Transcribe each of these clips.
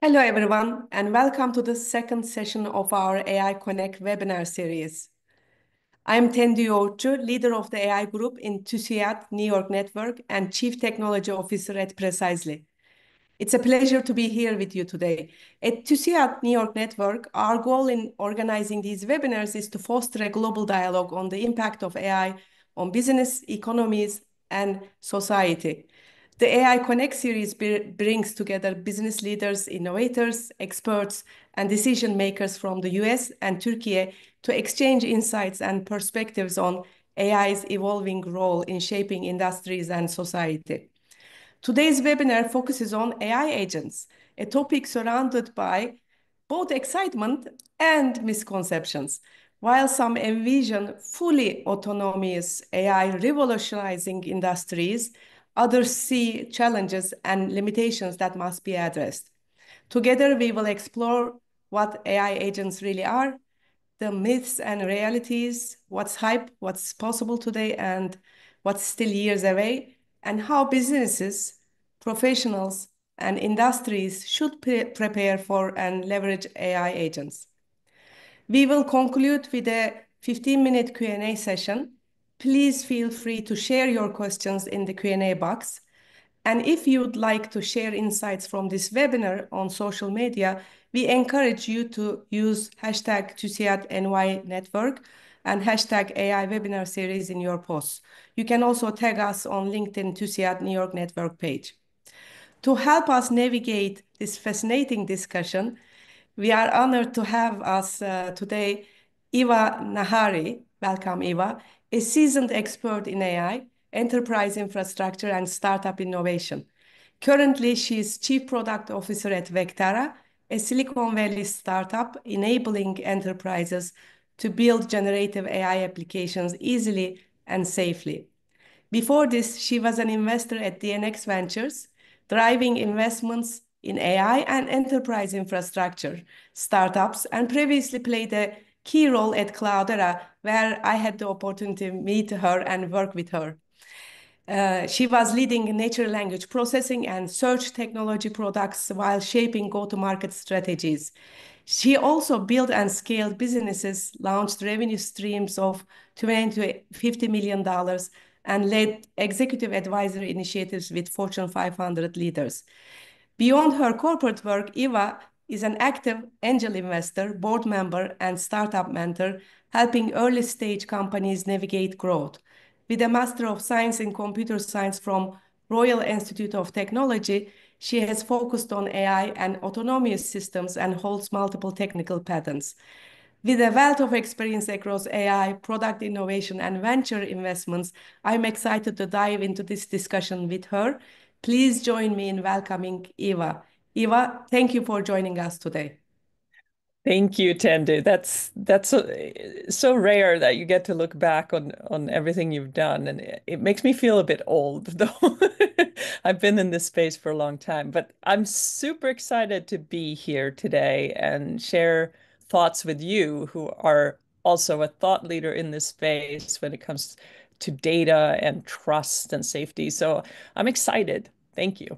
Hello, everyone, and welcome to the second session of our AI Connect webinar series. I'm Tendü Yoğurtçu, leader of the AI group in TÜSİAD New York Network and Chief Technology Officer at Precisely. It's a pleasure to be here with you today. At TÜSİAD New York Network, our goal in organizing these webinars is to foster a global dialogue on the impact of AI on business, economies, and society. The AI Connect series brings together business leaders, innovators, experts, and decision makers from the US and Turkey to exchange insights and perspectives on AI's evolving role in shaping industries and society. Today's webinar focuses on AI agents, a topic surrounded by both excitement and misconceptions. While some envision fully autonomous AI revolutionizing industries, others see challenges and limitations that must be addressed. Together, we will explore what AI agents really are, the myths and realities, what's hype, what's possible today, and what's still years away, and how businesses, professionals, and industries should prepare for and leverage AI agents. We will conclude with a 15-minute Q&A session. Please feel free to share your questions in the Q&A box. And if you'd like to share insights from this webinar on social media, we encourage you to use hashtag TÜSİAD NY Network and hashtag AI Webinar Series in your posts. You can also tag us on LinkedIn TÜSİAD New York Network page. To help us navigate this fascinating discussion, we are honored to have us today Eva Nahari'ye. Welcome, Eva, a seasoned expert in AI, enterprise infrastructure, and startup innovation. Currently, she is Chief Product Officer at Vectara, a Silicon Valley startup enabling enterprises to build generative AI applications easily and safely. Before this, she was an investor at DNX Ventures, driving investments in AI and enterprise infrastructure startups, and previously played a key role at Cloudera, where I had the opportunity to meet her and work with her. She was leading natural language processing and search technology products while shaping go-to-market strategies. She also built and scaled businesses, launched revenue streams of $20 to $50 million, and led executive advisory initiatives with Fortune 500 leaders. Beyond her corporate work, Eva is an active angel investor, board member, and startup mentor, helping early-stage companies navigate growth. With a Master of Science in Computer Science from Royal Institute of Technology, she has focused on AI and autonomous systems and holds multiple technical patents. With a wealth of experience across AI, product innovation, and venture investments, I'm excited to dive into this discussion with her. Please join me in welcoming Eva. Eva, thank you for joining us today. Thank you, Tendü. That's so rare that you get to look back on everything you've done, and it makes me feel a bit old, though. I've been in this space for a long time, but I'm super excited to be here today and share thoughts with you who are also a thought leader in this space when it comes to data and trust and safety. So I'm excited. Thank you.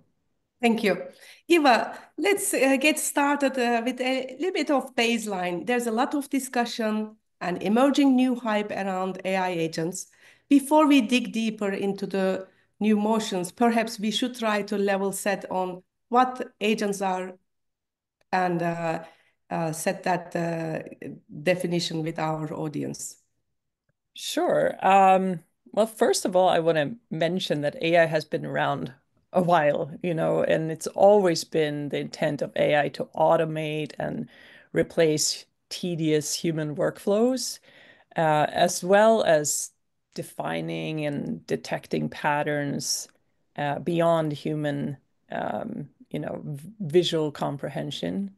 Thank you. Eva, let's get started with a little bit of baseline. There's a lot of discussion and emerging new hype around AI agents. Before we dig deeper into the new motions, perhaps we should try to level set on what agents are and set that definition with our audience. Sure. Well, first of all, I want to mention that AI has been around a while, and it's always been the intent of AI to automate and replace tedious human workflows, as well as defining and detecting patterns beyond human, visual comprehension.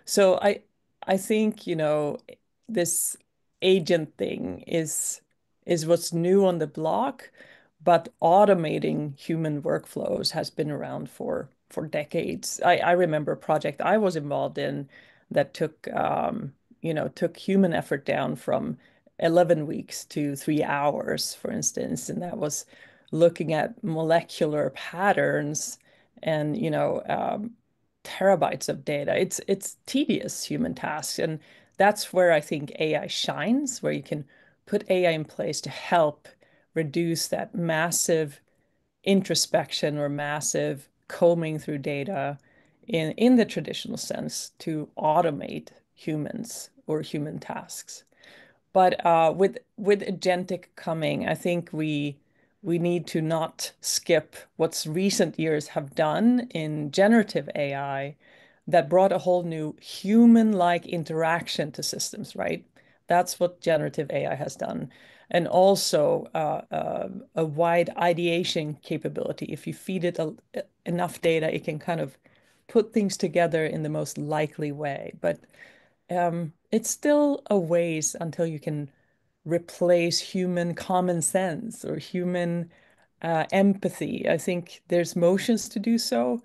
So I think, this agent thing is what's new on the block, but automating human workflows has been around for decades. I remember a project I was involved in that took human effort down from 11 weeks to 3 hours, for instance, and that was looking at molecular patterns and terabytes of data. It's tedious human tasks, and that's where I think AI shines, where you can put AI in place to help reduce that massive introspection or massive combing through data in the traditional sense to automate humans or human tasks. But with agentic coming, I think we need to not skip what recent years have done in generative AI that brought a whole new human-like interaction to systems, right? That's what generative AI has done. And also a wide ideation capability. If you feed it enough data, it can kind of put things together in the most likely way. But it's still a ways until you can replace human common sense or human empathy. I think there's motions to do so,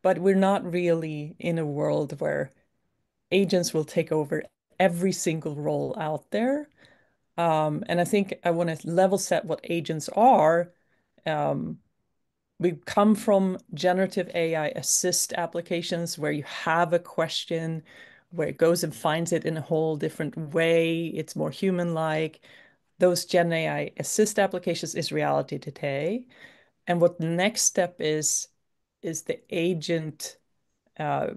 but we're not really in a world where agents will take over every single role out there. And I think I want to level set what agents are. Um, we come from generative AI assist applications where you have a question, where it goes and finds it in a whole different way. It's more human-like. Those Gen AI assist applications is reality today. And what the next step is the agent, uh,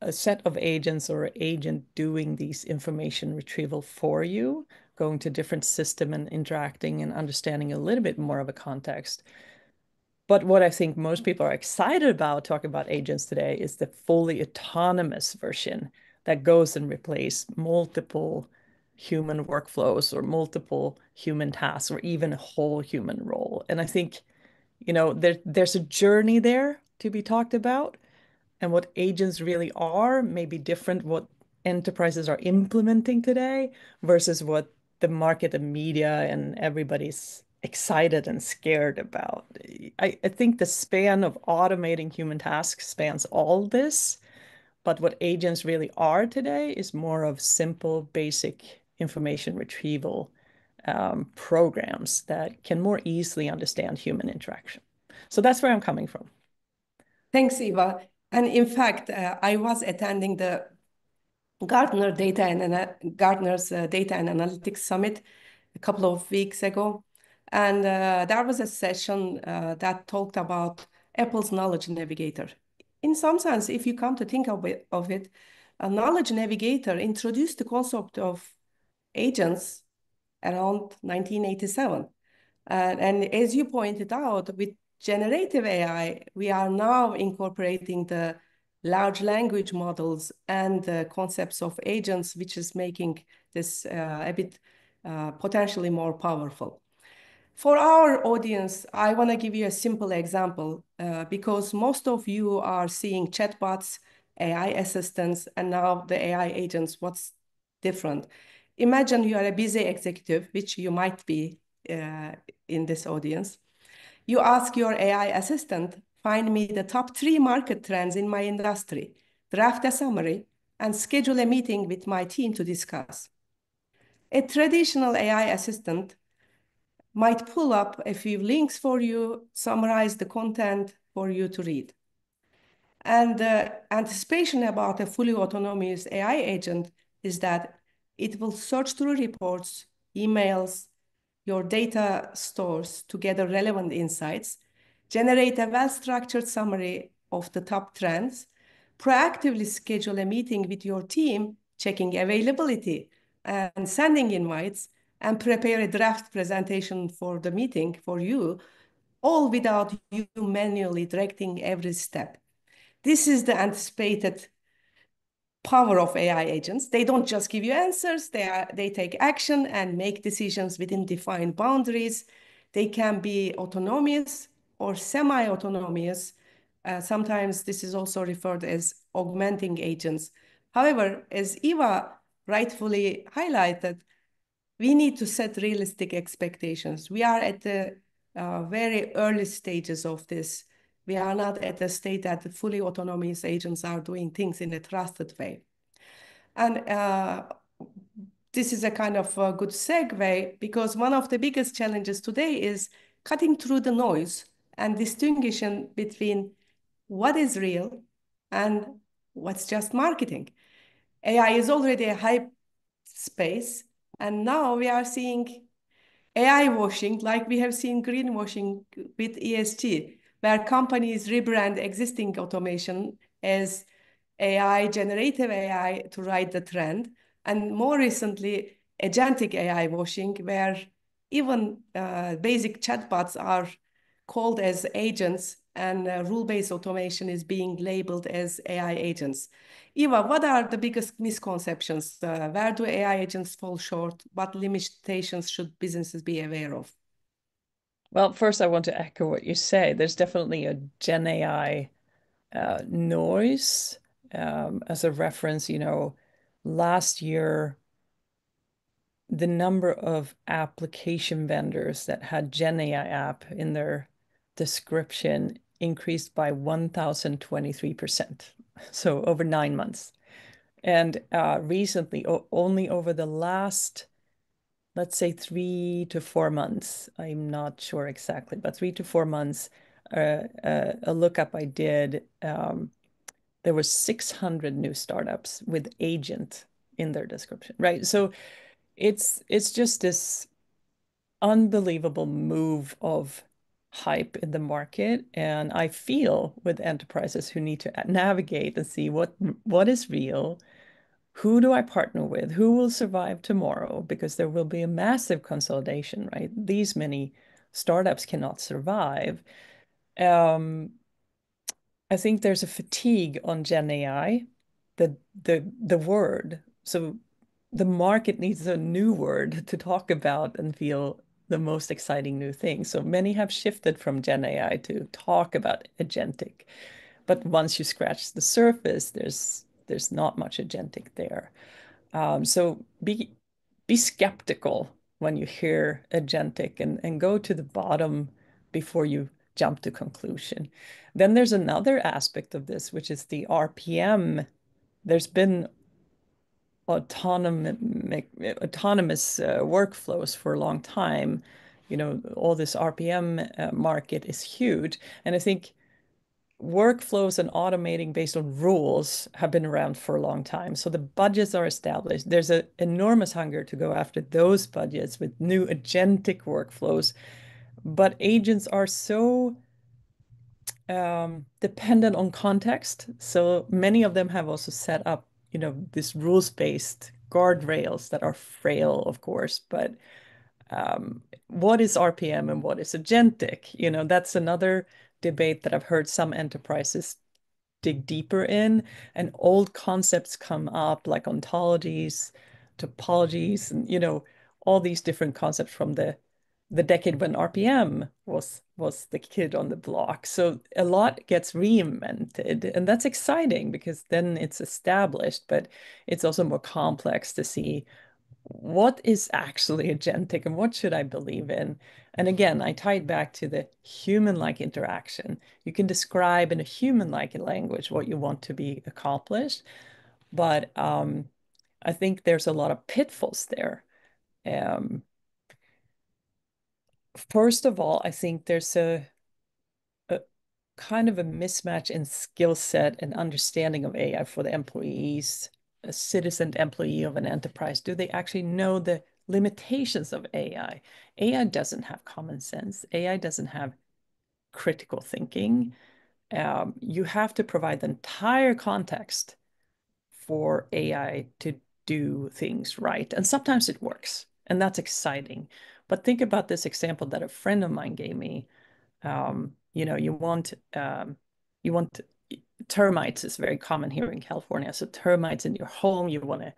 a set of agents or an agent doing these information retrieval for you, going to different system and interacting and understanding a little bit more of a context. But what I think most people are excited about talking about agents today is the fully autonomous version that goes and replace multiple human workflows or multiple human tasks or even a whole human role. And I think, there's a journey there to be talked about, and what agents really are may be different what enterprises are implementing today versus what the market and media and everybody's excited and scared about. I think the span of automating human tasks spans all this, but what agents really are today is more of simple, basic information retrieval programs that can more easily understand human interaction. So that's where I'm coming from. Thanks, Eva. And in fact, I was attending the Gartner's Data and Analytics Summit a couple of weeks ago. And there was a session that talked about Apple's Knowledge Navigator. In some sense, if you come to think of it, a Knowledge Navigator introduced the concept of agents around 1987. And as you pointed out, with generative AI, we are now incorporating the large language models and the concepts of agents, which is making this a bit potentially more powerful. For our audience, I want to give you a simple example because most of you are seeing chatbots, AI assistants, and now the AI agents. What's different? Imagine you are a busy executive, which you might be in this audience. You ask your AI assistant, find me the top 3 market trends in my industry, draft a summary, and schedule a meeting with my team to discuss. A traditional AI assistant might pull up a few links for you, summarize the content for you to read. And the anticipation about a fully autonomous AI agent is that it will search through reports, emails, your data stores to gather relevant insights, generate a well-structured summary of the top trends, proactively schedule a meeting with your team, checking availability and sending invites, and prepare a draft presentation for the meeting for you, all without you manually directing every step. This is the anticipated power of AI agents. They don't just give you answers, they take action and make decisions within defined boundaries. They can be autonomous or semi-autonomous. Sometimes this is also referred as augmenting agents. However, as Eva rightfully highlighted, we need to set realistic expectations. We are at the very early stages of this. We are not at the state that the fully autonomous agents are doing things in a trusted way. And this is a kind of a good segue because one of the biggest challenges today is cutting through the noise and distinguishing between what is real And what's just marketing? AI is already a hype space, and now we are seeing AI washing, like we have seen greenwashing with ESG, where companies rebrand existing automation as AI, generative AI to ride the trend. And more recently, agentic AI washing, where even basic chatbots are called as agents and rule-based automation is being labeled as AI agents. Eva, what are the biggest misconceptions? Where do AI agents fall short? What limitations should businesses be aware of? Well, first, I want to echo what you say. There's definitely a Gen AI noise. As a reference, last year, the number of application vendors that had Gen AI app in their description increased by 1,023%. So over 9 months. And recently, only over the last, let's say, 3 to 4 months, I'm not sure exactly, but 3 to 4 months, a lookup I did, there were 600 new startups with agent in their description, right? So it's just this unbelievable move of hype in the market, and I feel with enterprises who need to navigate and see what is real, who do I partner with, who will survive tomorrow, because there will be a massive consolidation, right? These many startups cannot survive. um, I think there's a fatigue on Gen AI, the word. So the market needs a new word to talk about and feel the most exciting new thing. So many have shifted from Gen AI to talk about agentic. But once you scratch the surface, there's not much agentic there. So be skeptical when you hear agentic, and go to the bottom before you jump to conclusion. Then there's another aspect of this, which is the RPM. There's been autonomous workflows for a long time. All this RPM market is huge. And I think workflows and automating based on rules have been around for a long time. So the budgets are established. There's an enormous hunger to go after those budgets with new agentic workflows. But agents are so dependent on context. So many of them have also set up, this rules-based guardrails that are frail, of course, but what is RPM and what is agentic? That's another debate that I've heard some enterprises dig deeper in, and old concepts come up like ontologies, topologies, and all these different concepts from the decade when RPM was the kid on the block. So a lot gets reinvented, and that's exciting because then it's established, but it's also more complex to see what is actually agentic and what should I believe in. And again, I tie it back to the human-like interaction. You can describe in a human-like language what you want to be accomplished, but I think there's a lot of pitfalls there. Um, First of all, I think there's a kind of a mismatch in skill set and understanding of AI for the employees. A citizen employee of an enterprise, do they actually know the limitations of AI? AI doesn't have common sense. AI doesn't have critical thinking. You have to provide the entire context for AI to do things right. And sometimes it works, and that's exciting. But think about this example that a friend of mine gave me. You want termites is very common here in California. So termites in your home, you want to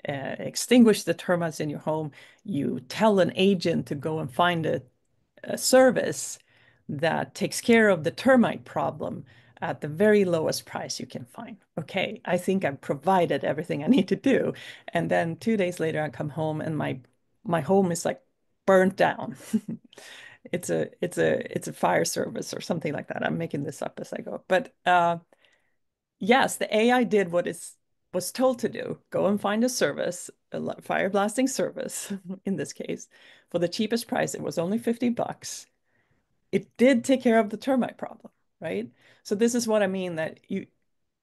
extinguish the termites in your home. You tell an agent to go and find a service that takes care of the termite problem at the very lowest price you can find. Okay, I think I've provided everything I need to do. And then 2 days later, I come home and my home is like burnt down. It's a fire service or something like that. I'm making this up as I go. But yes, the AI did what it was told to do. Go and find a service, a fire blasting service, in this case, for the cheapest price. It was only $50. It did take care of the termite problem, right? So this is what I mean, that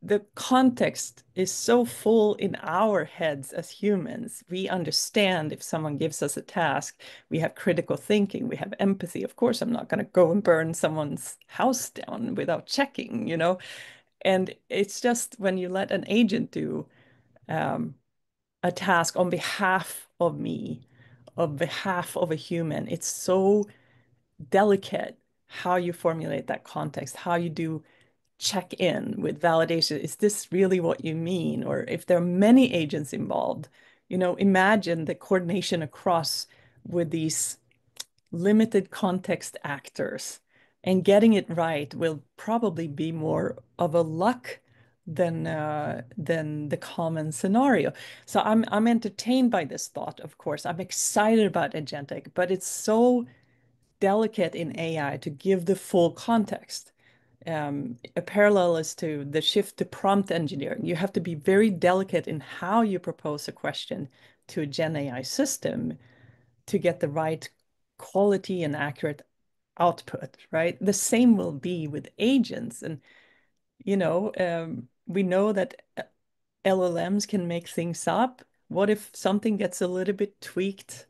the context is so full in our heads as humans. We understand if someone gives us a task, we have critical thinking, we have empathy. Of course, I'm not going to go and burn someone's house down without checking, you know? And it's just when you let an agent do um, a task on behalf of me, on behalf of a human, it's so delicate how you formulate that context, how you do check in with validation. Is this really what you mean? Or if there are many agents involved, you know, imagine the coordination across with these limited context actors, and getting it right will probably be more of a luck than the common scenario. So I'm entertained by this thought, of course. I'm excited about agentic, but it's so delicate in AI to give the full context. A parallel is to the shift to prompt engineering. You have to be very delicate in how you propose a question to a Gen AI system to get the right quality and accurate output, right? The same will be with agents. And, you know, we know that LLMs can make things up. What if something gets a little bit tweaked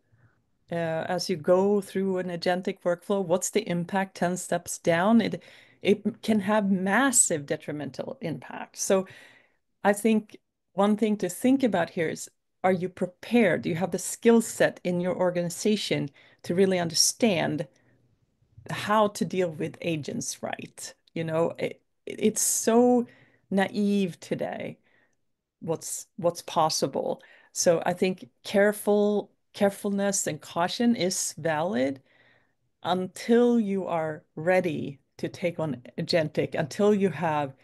as you go through an agentic workflow? What's the impact 10 steps down? It can have massive detrimental impact. So I think one thing to think about here is, are you prepared? Do you have the skill set in your organization to really understand how to deal with agents right? You know, it's so naive today what's possible. So I think carefulness and caution is valid until you are ready to take on agentic, until you have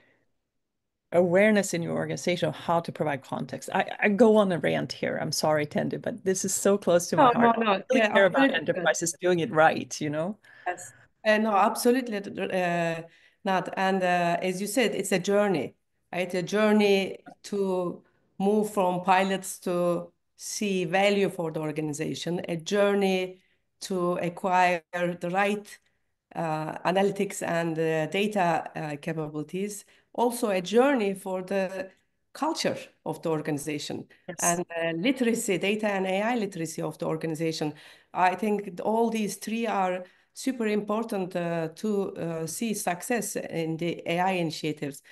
awareness in your organization of how to provide context. I go on a rant here. I'm sorry, Tendü, but this is so close to my No, no, heart. I no. really Yeah, care about absolutely. enterprises doing it right, you know? Yes. No, absolutely not. And as you said, it's a journey, right? A journey to move from pilots to see value for the organization, a journey to acquire the right analytics and data capabilities, also a journey for the culture of the organization Yes. and literacy, data and AI literacy of the organization. I think all these three are super important to see success in the AI initiatives.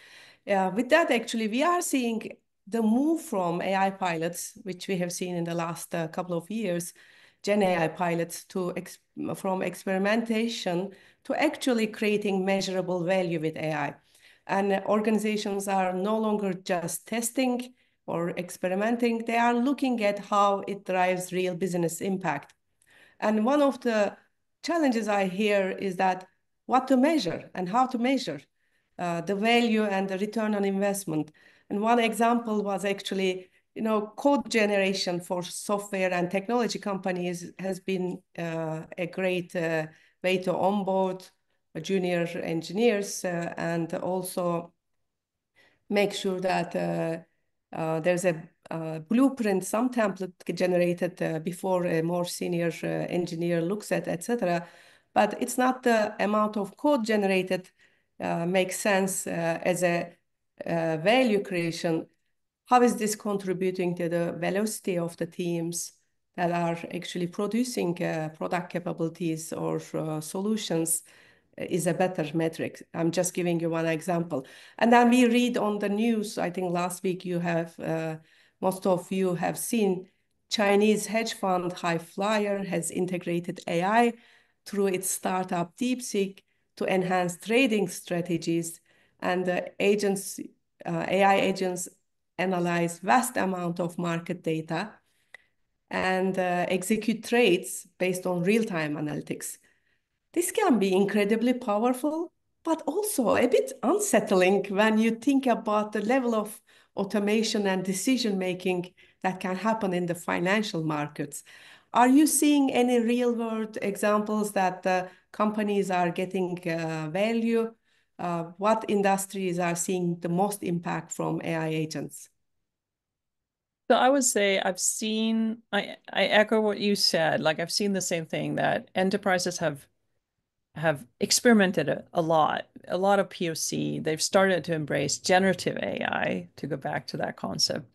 With that, actually, we are seeing the move from AI pilots, which we have seen in the last couple of years, Gen AI pilots, from experimentation to actually creating measurable value with AI. And organizations are no longer just testing or experimenting, they are looking at how it drives real business impact. And one of the challenges I hear is that what to measure and how to measure the value and the return on investment. And one example was actually, code generation for software and technology companies has been a great way to onboard junior engineers and also make sure that there's a blueprint, some template generated before a more senior engineer looks at, etc. But it's not the amount of code generated makes sense as a value creation. How is this contributing to the velocity of the teams that are actually producing product capabilities or solutions? Is a better metric. I'm just giving you one example. And then we read on the news, I think last week most of you have seen Chinese hedge fund High Flyer has integrated AI through its startup DeepSeek to enhance trading strategies. And the AI agents analyze vast amount of market data and execute trades based on real-time analytics. This can be incredibly powerful, but also a bit unsettling when you think about the level of automation and decision making that can happen in the financial markets. Are you seeing any real world examples that companies are getting value? What industries are seeing the most impact from AI agents? So I would say I echo what you said. Like I've seen the same thing, that enterprises have have experimented a lot of POC. They've started to embrace generative AI, to go back to that concept.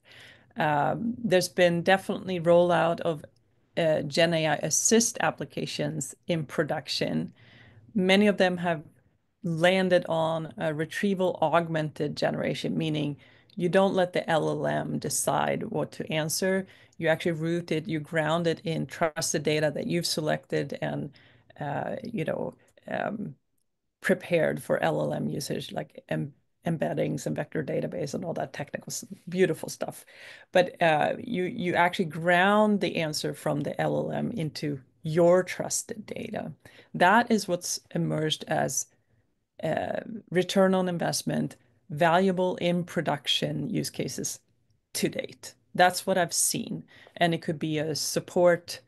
There's been definitely rollout of Gen AI assist applications in production. Many of them have landed on a retrieval augmented generation, meaning you don't let the LLM decide what to answer. You actually root it, you ground it in trusted data that you've selected and, you know, um, prepared for LLM usage, like embeddings and vector database and all that technical, beautiful stuff. But you actually ground the answer from the LLM into your trusted data. That is what's emerged as return on investment, valuable in production use cases to date. That's what I've seen. And it could be a support,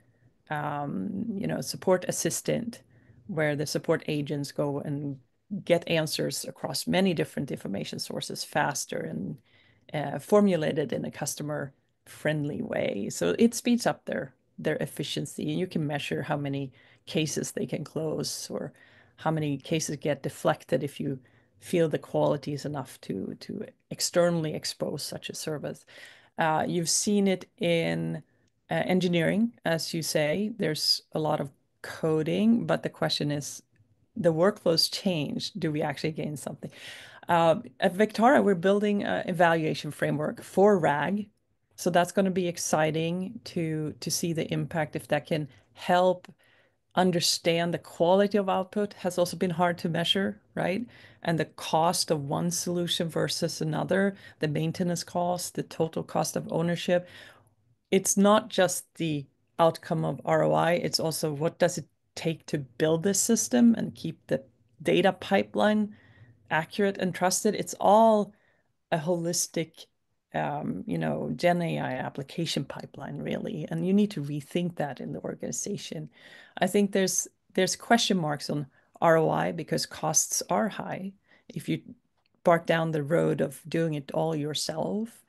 support assistant where the support agents go and get answers across many different information sources faster and formulated in a customer friendly way. So it speeds up their efficiency, and you can measure how many cases they can close or how many cases get deflected if you feel the quality is enough to externally expose such a service. You've seen it in engineering, as you say. There's a lot of coding, but the question is, the workflows change. Do we actually gain something? At Victoria, we're building an evaluation framework for RAG. So that's going to be exciting to see the impact if that can help understand the quality of output has also been hard to measure, right? And the cost of one solution versus another, the maintenance cost, the total cost of ownership. It's not just the outcome of ROI, it's also what does it take to build this system and keep the data pipeline accurate and trusted. It's all a holistic, Gen AI application pipeline, really. And you need to rethink that in the organization. I think there's question marks on ROI because costs are high. If you bark down the road of doing it all yourself.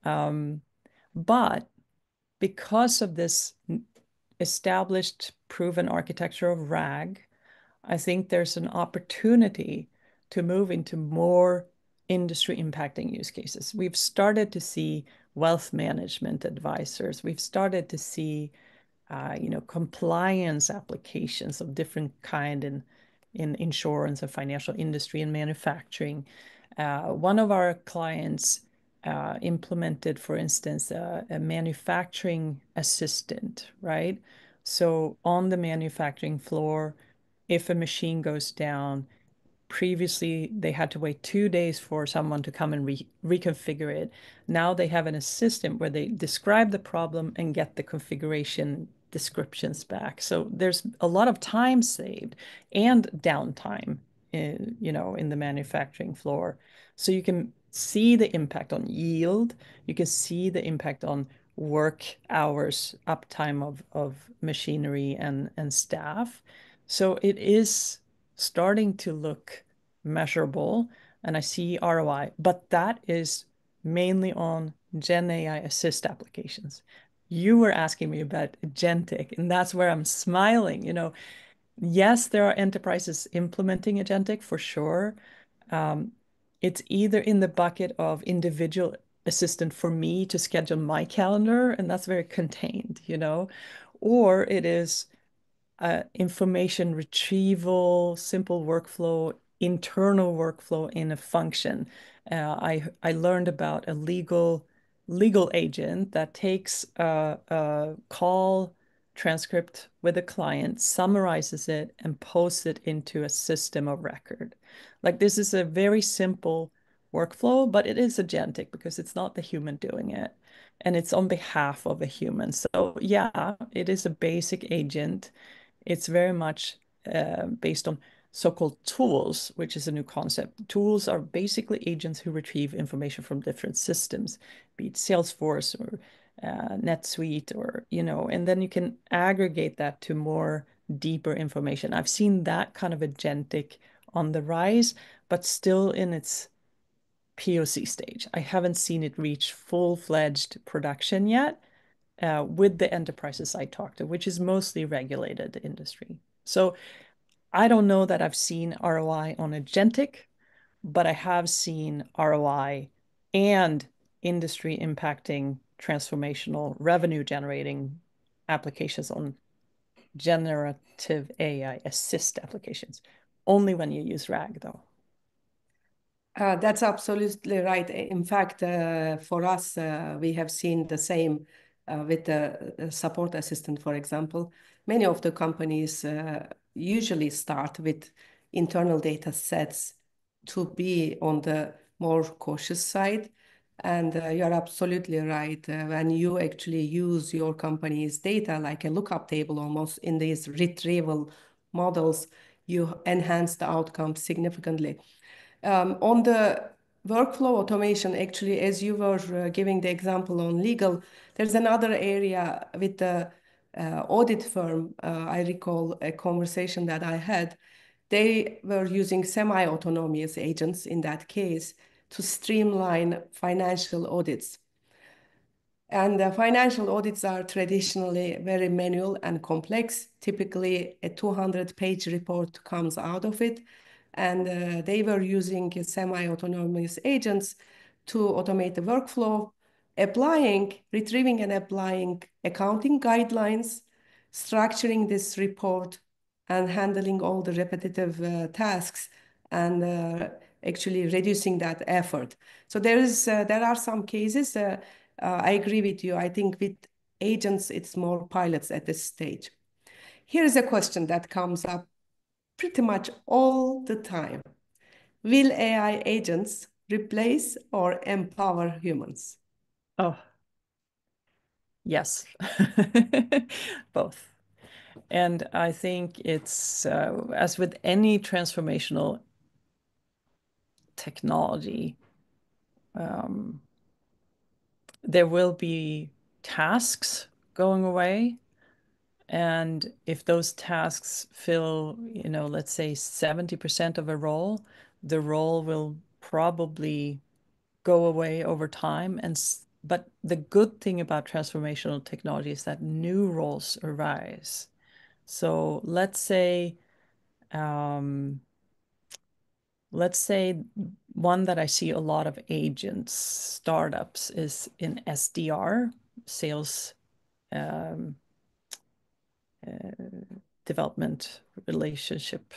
But because of this established, proven architecture of RAG, I think there's an opportunity to move into more industry impacting use cases. We've started to see wealth management advisors. We've started to see, compliance applications of different kind in insurance and financial industry and manufacturing. One of our clients implemented, for instance, a manufacturing assistant, right? So on the manufacturing floor, if a machine goes down, previously they had to wait 2 days for someone to come and reconfigure it. Now they have an assistant where they describe the problem and get the configuration descriptions back. So there's a lot of time saved and downtime in the manufacturing floor. So you can see the impact on yield. You can see the impact on work hours, uptime of machinery and staff. So it is starting to look measurable, and I see ROI, but that is mainly on Gen AI assist applications. You were asking me about agentic, and that's where I'm smiling. Yes, there are enterprises implementing agentic for sure. Um, it's either in the bucket of individual assistant for me to schedule my calendar, and that's very contained, or it is information retrieval, simple workflow, internal workflow in a function. I learned about a legal agent that takes a call transcript with a client, summarizes it, and posts it into a system of record. Like this is a very simple workflow, but it is agentic because it's not the human doing it. And it's on behalf of a human. So yeah, it is a basic agent. It's very much based on so-called tools, which is a new concept. Tools are basically agents who retrieve information from different systems, be it Salesforce or NetSuite and then you can aggregate that to more deeper information. I've seen that kind of agentic on the rise, but still in its POC stage. I haven't seen it reach full-fledged production yet with the enterprises I talked to, which is mostly regulated industry. So I don't know that I've seen ROI on agentic, but I have seen ROI and industry impacting transformational revenue generating applications on generative AI assist applications. Only when you use RAG, though. That's absolutely right. In fact, for us, we have seen the same with the support assistant, for example. Many of the companies usually start with internal data sets to be on the more cautious side. And you're absolutely right. When you actually use your company's data like a lookup table almost in these retrieval models, you enhance the outcome significantly. On the workflow automation, actually, as you were giving the example on legal, there's another area with the audit firm. I recall a conversation that I had. They were using semi-autonomous agents in that case to streamline financial audits. And the financial audits are traditionally very manual and complex. Typically, a 200-page report comes out of it. And they were using semi-autonomous agents to automate the workflow, retrieving and applying accounting guidelines, structuring this report, and handling all the repetitive tasks, and actually reducing that effort. So there are some cases. I agree with you. I think with agents, it's more pilots at this stage. Here's a question that comes up pretty much all the time. Will AI agents replace or empower humans? Oh, yes, both. And I think it's, as with any transformational technology, um, there will be tasks going away. And if those tasks fill, let's say 70% of a role, the role will probably go away over time. But the good thing about transformational technology is that new roles arise. So um, let's say one that I see a lot of agents, startups, is in SDR, sales um, development relationship,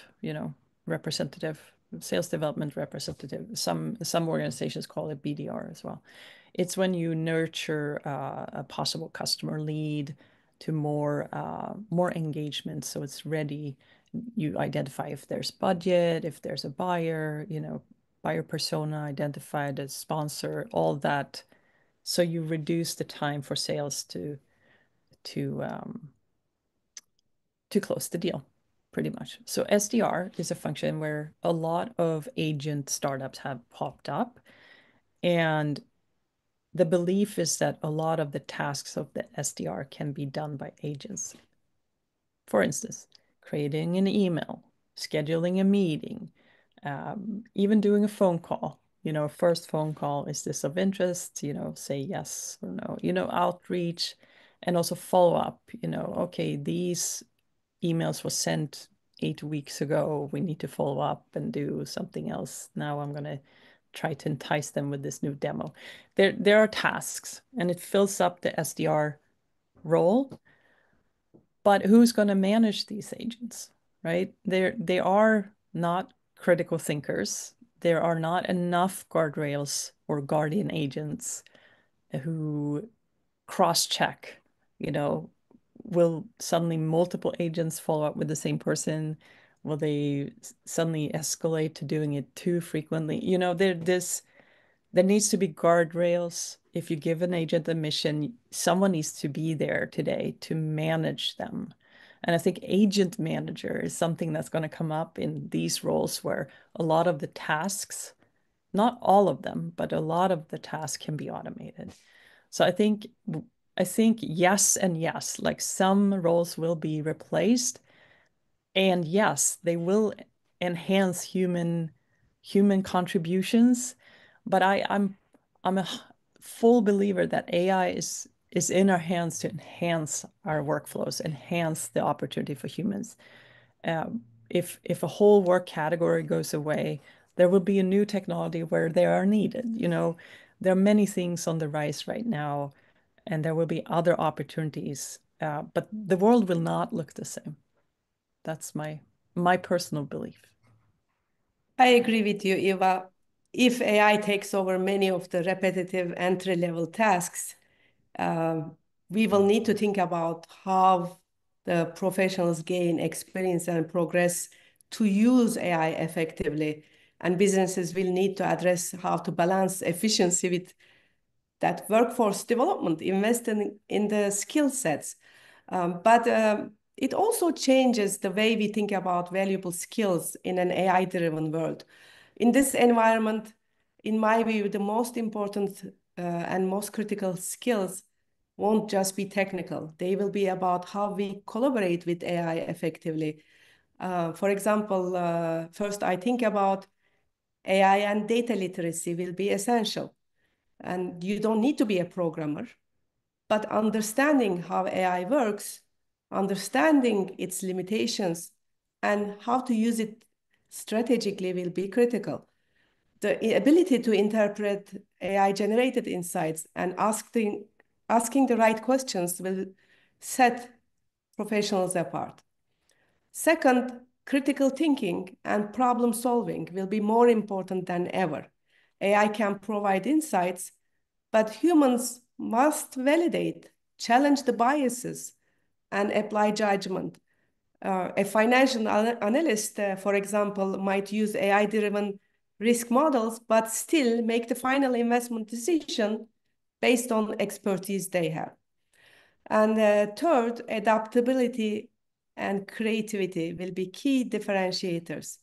representative, sales development representative. Some organizations call it BDR as well. It's when you nurture a possible customer lead to more engagement, so it's ready. You identify if there's budget, if there's a buyer, buyer persona identified as sponsor, all that. So you reduce the time for sales to to close the deal, pretty much. So SDR is a function where a lot of agent startups have popped up. And the belief is that a lot of the tasks of the SDR can be done by agents. For instance, creating an email, scheduling a meeting, even doing a phone call. First phone call, is this of interest? Say yes or no. Outreach, and also follow up. Okay, these emails were sent 8 weeks ago. We need to follow up and do something else. Now I'm going to try to entice them with this new demo. There are tasks, and it fills up the SDR role. But who's going to manage these agents, right? They are not critical thinkers. There are not enough guardrails or guardian agents who cross-check, will suddenly multiple agents follow up with the same person? Will they suddenly escalate to doing it too frequently? There needs to be guardrails. If you give an agent a mission, someone needs to be there today to manage them. And I think agent manager is something that's going to come up in these roles where a lot of the tasks, not all of them, but a lot of the tasks can be automated. So I think yes and yes, like some roles will be replaced, and yes, they will enhance human contributions. But I'm a full believer that AI is in our hands to enhance our workflows, enhance the opportunity for humans. if a whole work category goes away, there will be a new technology where they are needed. You know, there are many things on the rise right now, and there will be other opportunities, but the world will not look the same. That's my personal belief. I agree with you, Eva. If AI takes over many of the repetitive entry-level tasks, uh, we will need to think about how the professionals gain experience and progress to use AI effectively. And businesses will need to address how to balance efficiency with that workforce development, investing in the skill sets. But it also changes the way we think about valuable skills in an AI-driven world. In this environment, in my view, the most important and most critical skills won't just be technical. They will be about how we collaborate with AI effectively. For example, first I think about AI and data literacy will be essential. And you don't need to be a programmer, but understanding how AI works, understanding its limitations, and how to use it strategically will be critical. The ability to interpret AI-generated insights and asking the right questions will set professionals apart. Second, critical thinking and problem solving will be more important than ever. AI can provide insights, but humans must validate, challenge the biases, and apply judgment. A financial analyst, for example, might use AI-driven risk models, but still make the final investment decision based on expertise they have. And third, adaptability and creativity will be key differentiators.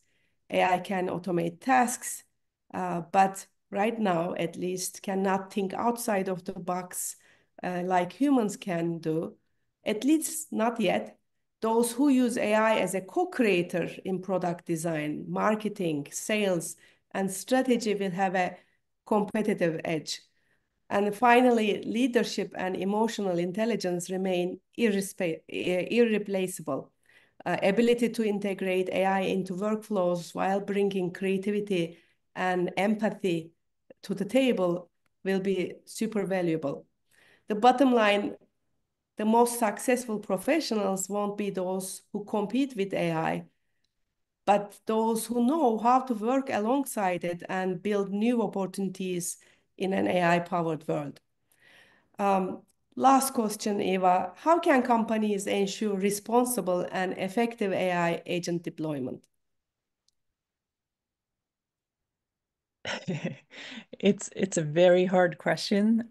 AI can automate tasks, but right now, at least, cannot think outside of the box like humans can do, at least not yet. Those who use AI as a co-creator in product design, marketing, sales, and strategy will have a competitive edge. And finally, leadership and emotional intelligence remain irreplaceable. Ability to integrate AI into workflows while bringing creativity and empathy to the table will be super valuable. The bottom line, the most successful professionals won't be those who compete with AI, but those who know how to work alongside it and build new opportunities in an AI-powered world. Last question, Eva. How can companies ensure responsible and effective AI agent deployment? It's a very hard question.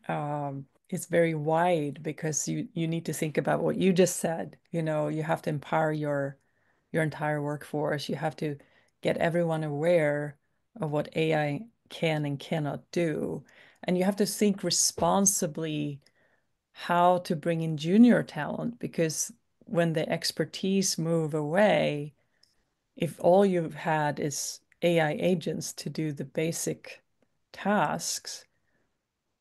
It's very wide because you need to think about what you just said. You know, you have to empower your entire workforce. You have to get everyone aware of what AI can and cannot do. And you have to think responsibly how to bring in junior talent because when the expertise move away, if all you've had is AI agents to do the basic tasks,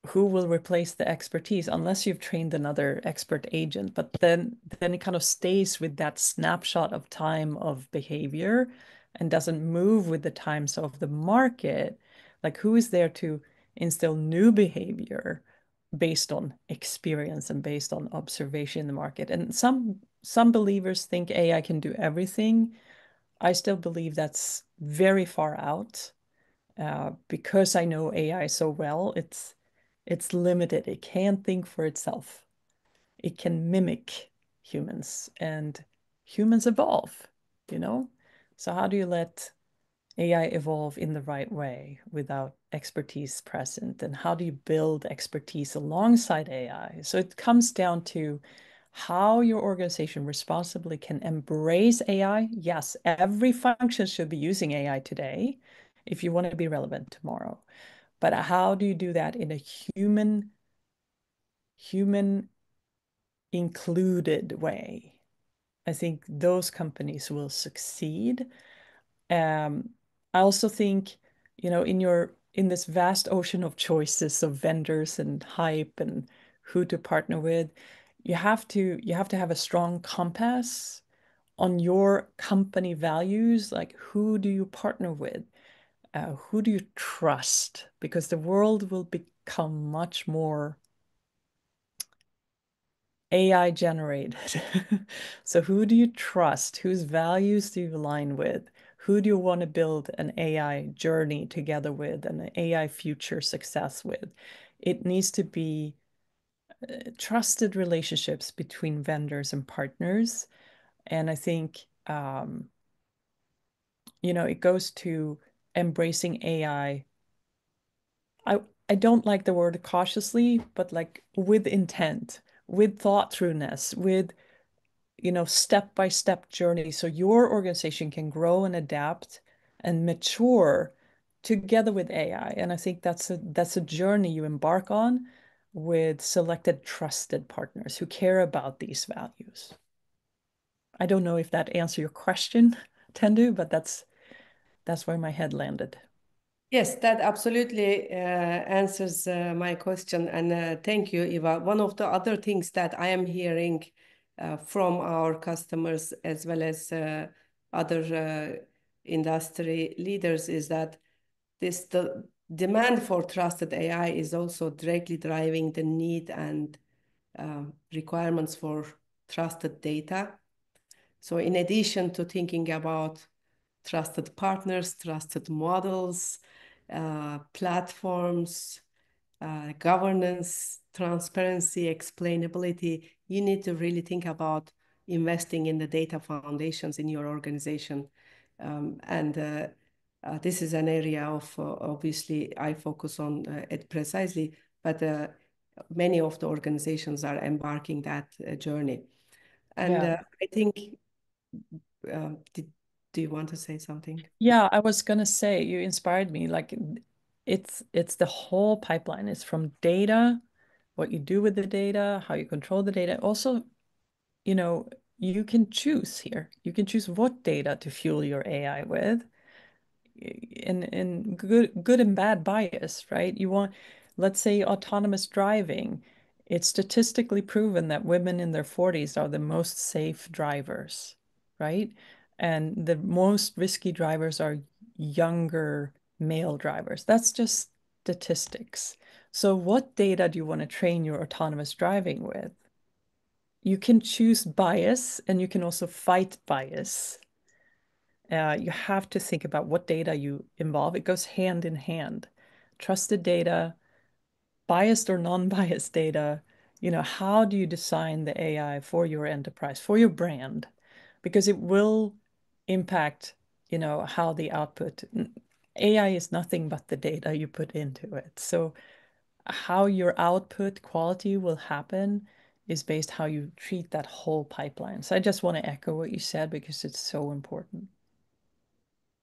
who will replace the expertise unless you've trained another expert agent? But then it kind of stays with that snapshot of time of behavior and doesn't move with the times of the market. Like who is there to instill new behavior based on experience and based on observation in the market? And some believers think AI can do everything. I still believe that's very far out. Because I know AI so well, it's limited. It can't think for itself. It can mimic humans, and humans evolve, you know? So how do you let AI evolve in the right way without expertise present? And how do you build expertise alongside AI? So it comes down to how your organization responsibly can embrace AI. Yes, every function should be using AI today if you want to be relevant tomorrow. But how do you do that in a human included way? I think those companies will succeed. Um, I also think, you know, in this vast ocean of choices of vendors and hype and who to partner with, you have to have a strong compass on your company values, like who do you partner with? Who do you trust? Because the world will become much more AI generated. So who do you trust? Whose values do you align with? Who do you want to build an AI journey together with, an AI future success with? It needs to be trusted relationships between vendors and partners. And I think, it goes to embracing AI. I don't like the word cautiously, but like with intent, with thought throughness, with step-by-step journey so your organization can grow and adapt and mature together with AI. And I think that's a journey you embark on with selected trusted partners who care about these values. I don't know if that answers your question, Tendü, but that's where my head landed. Yes, that absolutely answers my question. And thank you, Eva. One of the other things that I am hearing from our customers as well as other industry leaders is that the demand for trusted AI is also directly driving the need and requirements for trusted data. So in addition to thinking about trusted partners, trusted models, platforms, governance, transparency, explainability, you need to really think about investing in the data foundations in your organization. And this is an area of, obviously, I focus on it precisely, but many of the organizations are embarking that journey. And Yeah. I think, did, do you want to say something? Yeah, I was gonna say you inspired me. Like it's the whole pipeline. It's from data, what you do with the data, how you control the data. Also, you know, you can choose here. You can choose what data to fuel your AI with in good and bad bias, right? You want, let's say, autonomous driving. It's statistically proven that women in their 40s are the most safe drivers, right? And the most risky drivers are younger male drivers. That's just statistics. So what data do you want to train your autonomous driving with? You can choose bias and you can also fight bias. You have to think about what data you involve. It goes hand in hand. Trusted data, biased or non-biased data. How do you design the AI for your enterprise, for your brand? Because it will impact, how the output. AI is nothing but the data you put into it. So how your output quality will happen is based how you treat that whole pipeline. So I just want to echo what you said because it's so important.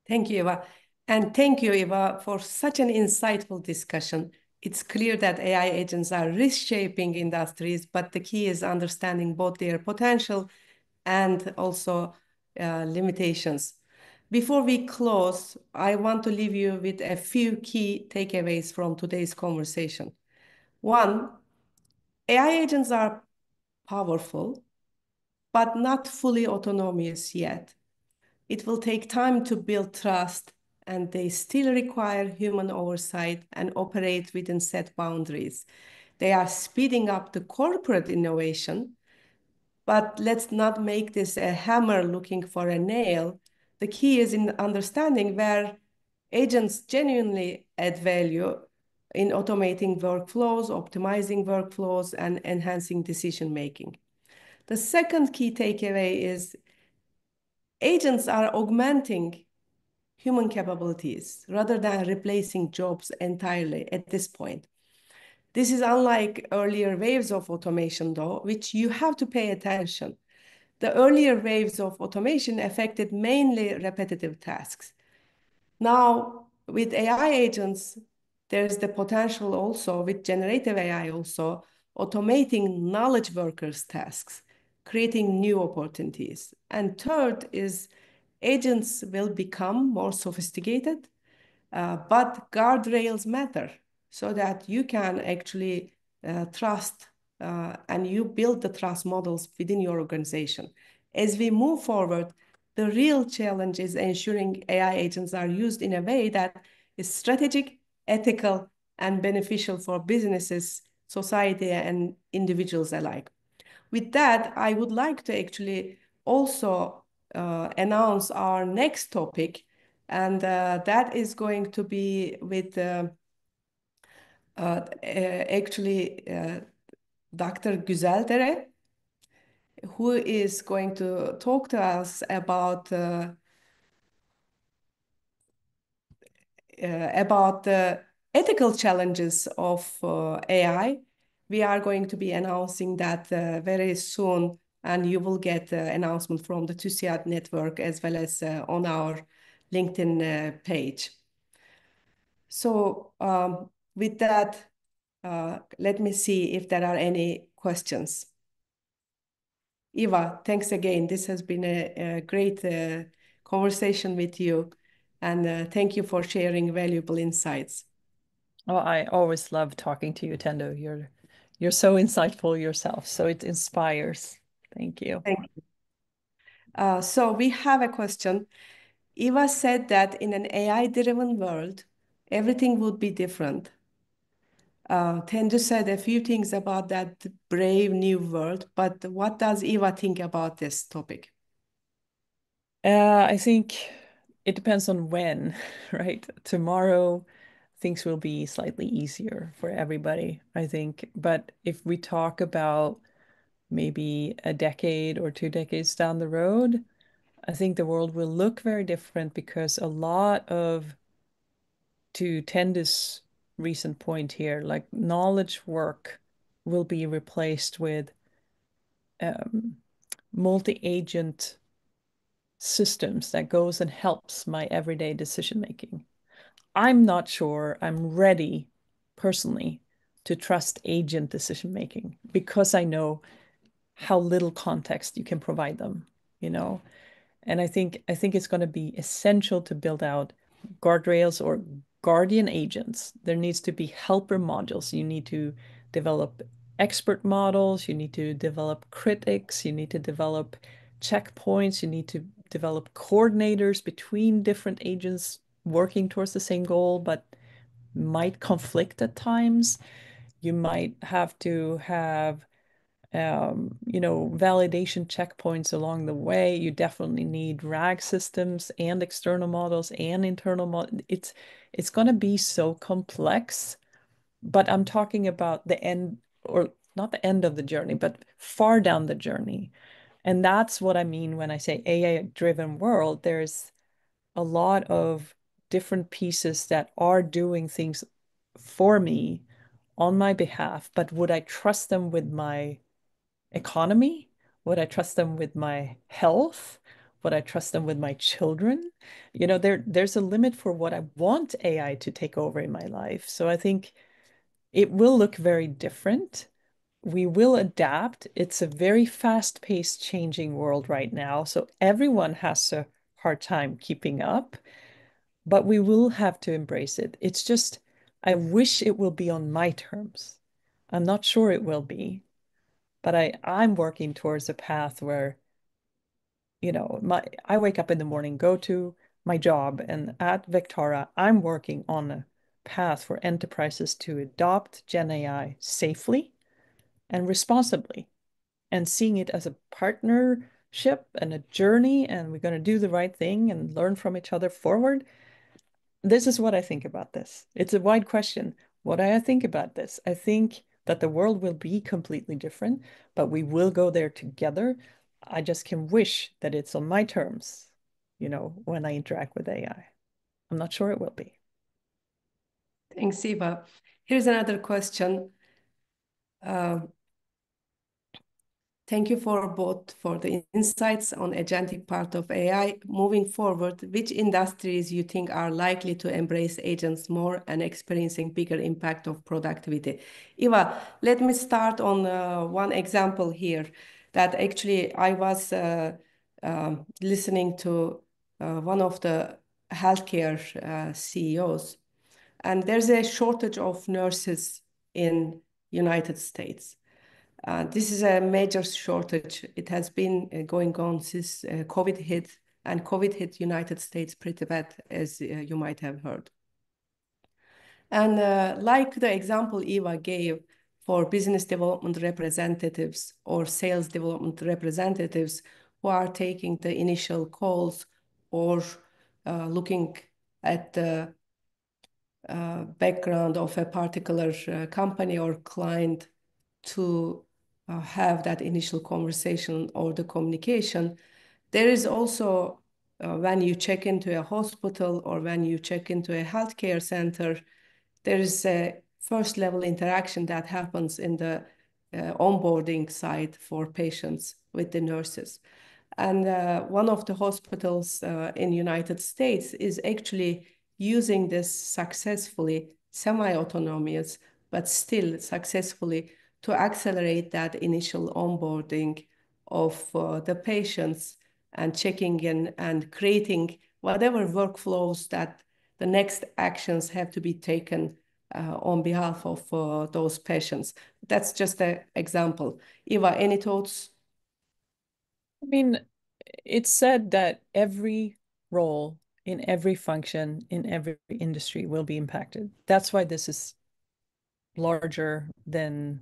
Thank you, Eva. And thank you, Eva, for such an insightful discussion. It's clear that AI agents are reshaping industries, but the key is understanding both their potential and also limitations. Before we close, I want to leave you with a few key takeaways from today's conversation. One, AI agents are powerful, but not fully autonomous yet. It will take time to build trust, and they still require human oversight and operate within set boundaries. They are speeding up the corporate innovation, but let's not make this a hammer looking for a nail. The key is in understanding where agents genuinely add value in automating workflows, optimizing workflows, and enhancing decision making. The second key takeaway is agents are augmenting human capabilities rather than replacing jobs entirely at this point. This is unlike earlier waves of automation, though, which you have to pay attention. The earlier waves of automation affected mainly repetitive tasks. Now, with AI agents, there's the potential also, with generative AI also, automating knowledge workers' tasks, creating new opportunities. And third is agents will become more sophisticated, but guardrails matter so that you can actually trust and you build the trust models within your organization. As we move forward, the real challenge is ensuring AI agents are used in a way that is strategic, ethical, and beneficial for businesses, society, and individuals alike. With that, I would like to actually also announce our next topic, and that is going to be with actually Dr. Güzeldere, who is going to talk to us about the ethical challenges of AI. We are going to be announcing that very soon, and you will get announcement from the TÜSİAD network as well as on our LinkedIn page. So with that, let me see if there are any questions. Eva, thanks again. This has been a great conversation with you, and thank you for sharing valuable insights. Oh, I always love talking to you, Tendü. You're so insightful yourself, so it inspires. Thank you. Thank you. So we have a question. Eva said that in an AI-driven world, everything would be different. Tendü said a few things about that brave new world, but what does Eva think about this topic? I think it depends on when, right? Tomorrow, things will be slightly easier for everybody, I think. But if we talk about maybe a decade or 2 decades down the road, I think the world will look very different because a lot of, to Tend's recent point here, like knowledge work will be replaced with multi-agent systems that goes and helps my everyday decision making. I'm not sure I'm ready personally to trust agent decision making because I know how little context you can provide them, you know. And I think it's going to be essential to build out guardrails or guardian agents. There needs to be helper modules. You need to develop expert models, you need to develop critics, you need to develop checkpoints, you need to develop coordinators between different agents working towards the same goal, but might conflict at times. You might have to have validation checkpoints along the way. You definitely need RAG systems and external models and internal models. It's going to be so complex, but I'm talking about the end, or not the end of the journey, but far down the journey. And that's what I mean when I say AI-driven world. There's a lot of different pieces that are doing things for me on my behalf, but would I trust them with my economy? Would I trust them with my health? Would I trust them with my children? There's a limit for what I want AI to take over in my life. So I think it will look very different. We will adapt. It's a very fast-paced, changing world right now. So everyone has a hard time keeping up, but we will have to embrace it. It's just, I wish it will be on my terms. I'm not sure it will be, but I'm working towards a path where, I wake up in the morning, go to my job, and at Vectara, I'm working on a path for enterprises to adopt Gen AI safely and responsibly, and seeing it as a partnership and a journey, and we're going to do the right thing and learn from each other forward. This is what I think about this. It's a wide question. What do I think about this? I think that the world will be completely different, but we will go there together. I just can wish that it's on my terms, when I interact with AI. I'm not sure it will be. Thanks, Eva. Here's another question. Thank you for the insights on agentic part of AI. Moving forward, which industries you think are likely to embrace agents more and experiencing bigger impact of productivity? Eva, let me start on one example here that actually I was listening to one of the healthcare CEOs, and there's a shortage of nurses in United States. This is a major shortage. It has been going on since COVID hit, and COVID hit United States pretty bad, as you might have heard. And like the example Eva gave for business development representatives or sales development representatives who are taking the initial calls or looking at the background of a particular company or client to have that initial conversation or the communication. There is also when you check into a hospital or when you check into a healthcare center, there is a first level interaction that happens in the onboarding side for patients with the nurses. And one of the hospitals in United States is actually using this successfully, semi-autonomous, but still successfully to accelerate that initial onboarding of the patients and checking in and creating whatever workflows that the next actions have to be taken on behalf of those patients. That's just an example. Eva, any thoughts? I mean, it's said that every role in every function in every industry will be impacted. That's why this is larger than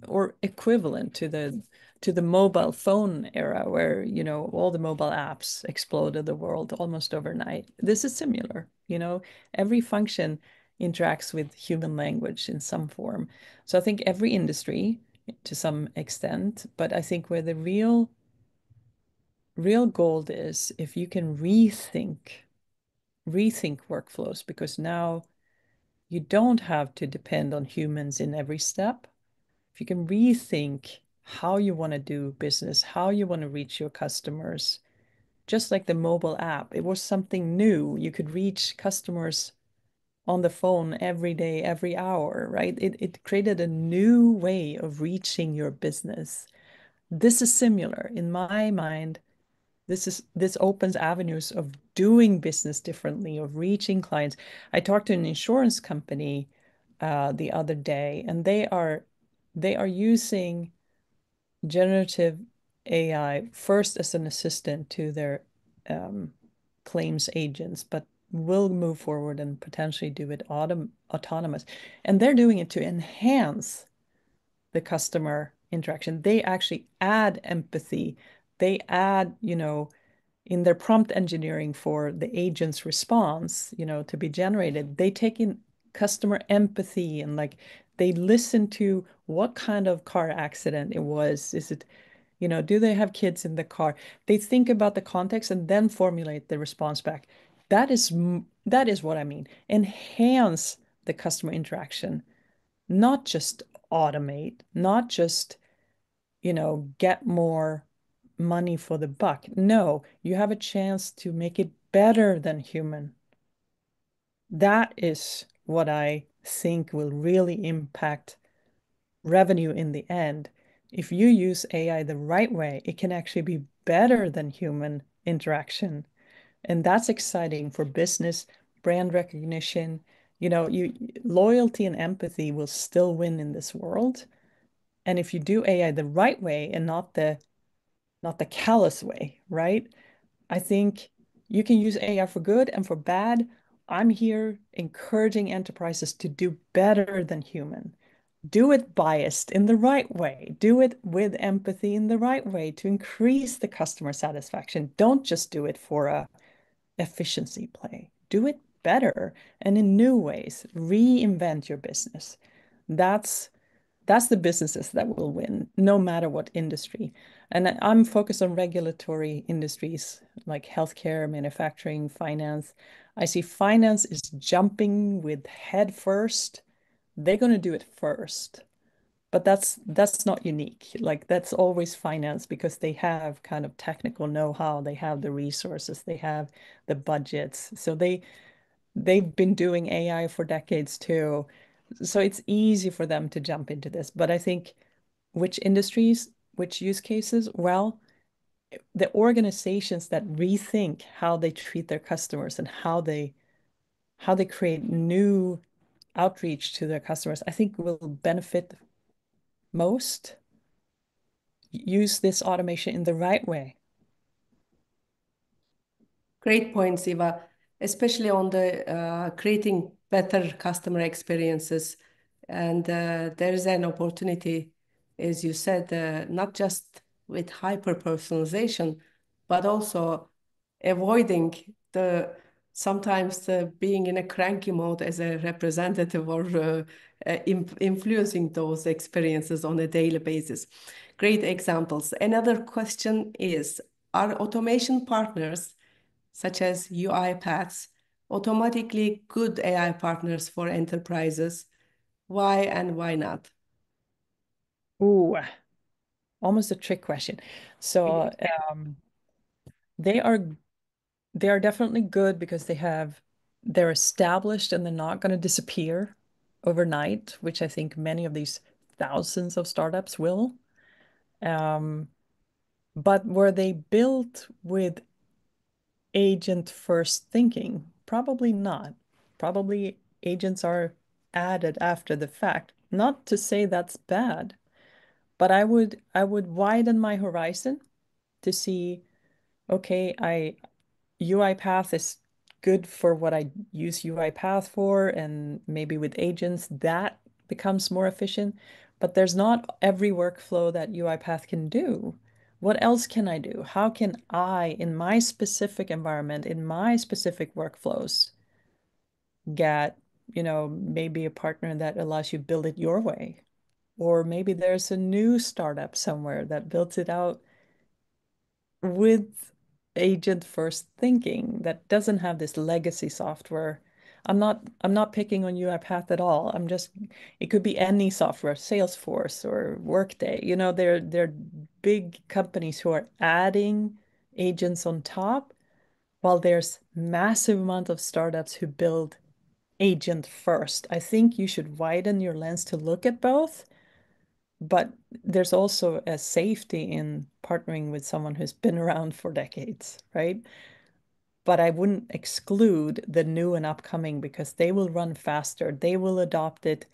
or equivalent to the mobile phone era where, you know, all the mobile apps exploded the world almost overnight. This is similar, you know, every function interacts with human language in some form. So I think every industry to some extent, but I think where the real gold is if you can rethink workflows, because now you don't have to depend on humans in every step. If you can rethink how you want to do business, how you want to reach your customers, just like the mobile app, it was something new. You could reach customers on the phone every day, every hour, right? It created a new way of reaching your business. This is similar. In my mind, this opens avenues of doing business differently, of reaching clients. I talked to an insurance company the other day, and they are using generative AI first as an assistant to their um, claims agents, but will move forward and potentially do it autonomous. And they're doing it to enhance the customer interaction. They actually add empathy. They add, you know, in their prompt engineering for the agent's response, you know, to be generated, they take in customer empathy and like they listen to what kind of car accident it was. Is it, you know, do they have kids in the car? They think about the context and then formulate the response back. That is what I mean. Enhance the customer interaction, not just automate, not just, you know, get more money for the buck. No, you have a chance to make it better than human. That is what I think will really impact revenue in the end. If you use AI the right way, it can actually be better than human interaction. And that's exciting for business, brand recognition. You know, you loyalty and empathy will still win in this world. And if you do AI the right way and not the callous way, right? I think you can use AI for good and for bad. I'm here encouraging enterprises to do better than human. Do it biased in the right way. Do it with empathy in the right way to increase the customer satisfaction. Don't just do it for a efficiency play. Do it better and in new ways. Reinvent your business. That's that's the businesses that will win, no matter what industry. And I'm focused on regulatory industries like healthcare, manufacturing, finance. I see finance is jumping with head first. They're going to do it first. But that's not unique. Like that's always finance because they have kind of technical know-how, they have the resources, they have the budgets. So they've been doing AI for decades too. So it's easy for them to jump into this. But I think which industries, which use cases, well, the organizations that rethink how they treat their customers and how they create new outreach to their customers, I think will benefit most. use this automation in the right way. Great points, Eva, especially on the creating better customer experiences. And there is an opportunity, as you said, not just with hyper personalization, but also avoiding the sometimes being in a cranky mode as a representative or influencing those experiences on a daily basis. Great examples. Another question is, are automation partners such as UiPaths automatically good AI partners for enterprises? Why and why not? Ooh, almost a trick question. So they are they are definitely good because they're established and they're not going to disappear overnight, which I think many of these thousands of startups will. Um, but were they built with agent first thinking? Probably not. Probably agents are added after the fact. Not to say that's bad, but I would widen my horizon to see, okay, I UiPath is good for what I use UiPath for, and maybe with agents that becomes more efficient. But there's not every workflow that UiPath can do. What else can I do? How can I, in my specific environment, in my specific workflows, get, maybe a partner that allows you to build it your way? Or maybe there's a new startup somewhere that builds it out with agent first thinking that doesn't have this legacy software. I'm not picking on UiPath at all. It could be any software, Salesforce or Workday. They're big companies who are adding agents on top, while there's massive amount of startups who build agent first. I think you should widen your lens to look at both, but there's also a safety in partnering with someone who's been around for decades, right? But I wouldn't exclude the new and upcoming because they will run faster. They will adopt it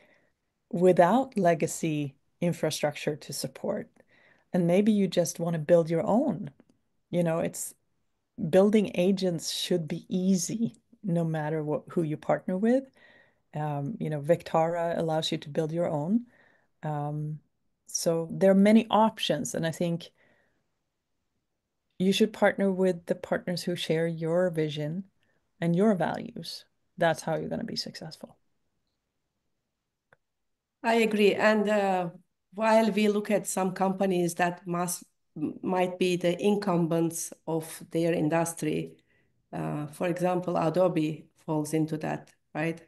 without legacy infrastructure to support. And maybe you just want to build your own. It's building agents should be easy no matter who you partner with. Victara allows you to build your own. Um, so there are many options, and I think you should partner with the partners who share your vision and your values. That's how you're going to be successful. I agree. And while we look at some companies that might be the incumbents of their industry, for example, Adobe falls into that, right?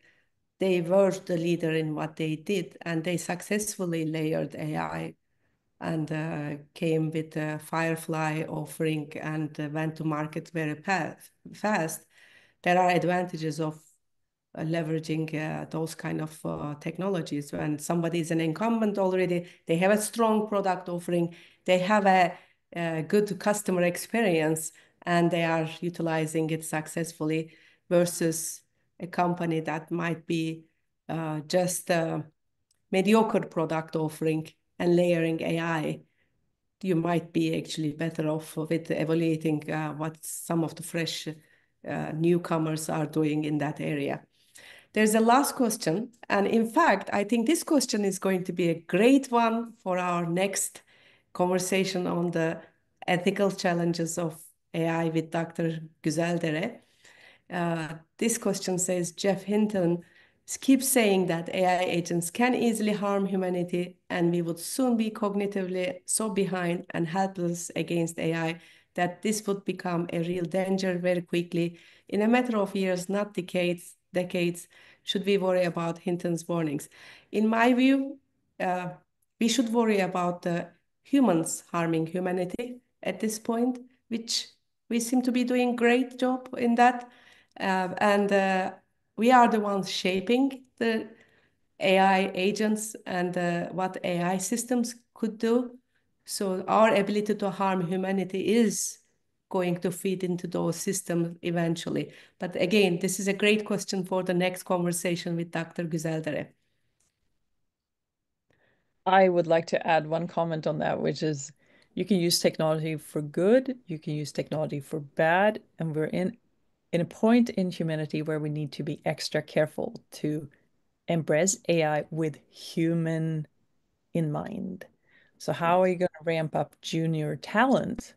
They were the leader in what they did, and they successfully layered AI and came with a Firefly offering and went to market very fast. There are advantages of leveraging those kind of technologies. When somebody is an incumbent already, they have a strong product offering, they have a good customer experience, and they are utilizing it successfully versus a company that might be just a mediocre product offering and layering AI. You might be actually better off with evaluating what some of the fresh newcomers are doing in that area. There's a last question. And in fact, I think this question is going to be a great one for our next conversation on the ethical challenges of AI with Dr. Güzeldere. This question says, Jeff Hinton keeps saying that AI agents can easily harm humanity, and we would soon be cognitively so behind and helpless against AI that this would become a real danger very quickly in a matter of years, not decades. Should we worry about Hinton's warnings? In my view, uh, we should worry about the humans harming humanity at this point, which we seem to be doing great job in that. And we are the ones shaping the AI agents and what AI systems could do. So our ability to harm humanity is going to feed into those systems eventually. But again, this is a great question for the next conversation with Dr. Güzeldere. I would like to add one comment on that, which is You can use technology for good, you can use technology for bad, and we're in a point in humanity where we need to be extra careful to embrace AI with human in mind. So how are you going to ramp up junior talent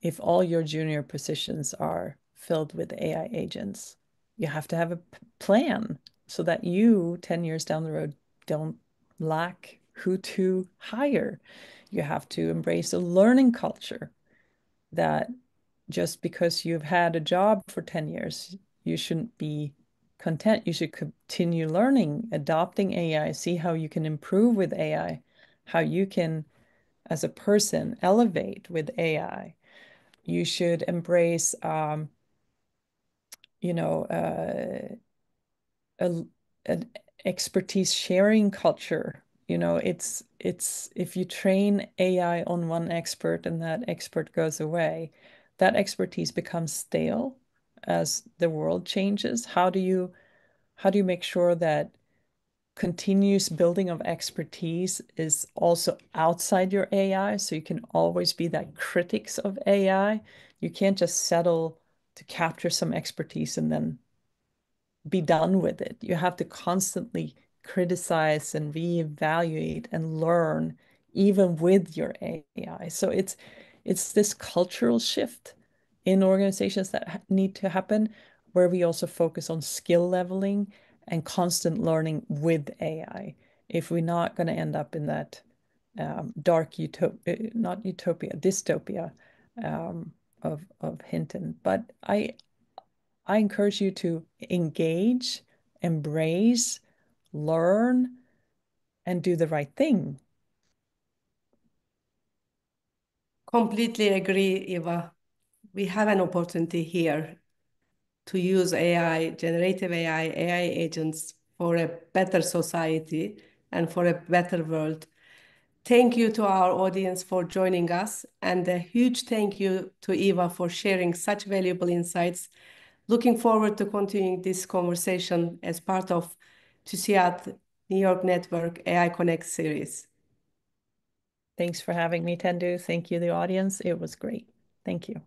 if all your junior positions are filled with AI agents? You have to have a plan so that you 10 years down the road don't lack who to hire. You have to embrace a learning culture that just because you've had a job for 10 years, you shouldn't be content. You should continue learning, adopting AI, see how you can improve with AI, how you can, as a person, elevate with AI. You should embrace, you know, a, an expertise sharing culture. You know, it's if you train AI on one expert and that expert goes away, that expertise becomes stale as the world changes. How do you make sure that continuous building of expertise is also outside your AI so you can always be that critics of AI? You can't just settle to capture some expertise and then be done with it. You have to constantly criticize and reevaluate and learn even with your AI. So it's this cultural shift in organizations that need to happen where we also focus on skill leveling and constant learning with AI. If we're not going to end up in that dark utopia, not utopia, dystopia of Hinton. But I encourage you to engage, embrace, learn, and do the right thing. Completely agree, Eva. We have an opportunity here to use AI, generative AI agents for a better society and for a better world. Thank you to our audience for joining us, and a huge thank you to Eva for sharing such valuable insights. Looking forward to continuing this conversation as part of TÜSİAD New York Network AI Connect series. Thanks for having me, Tendü. Thank you, the audience. It was great. Thank you.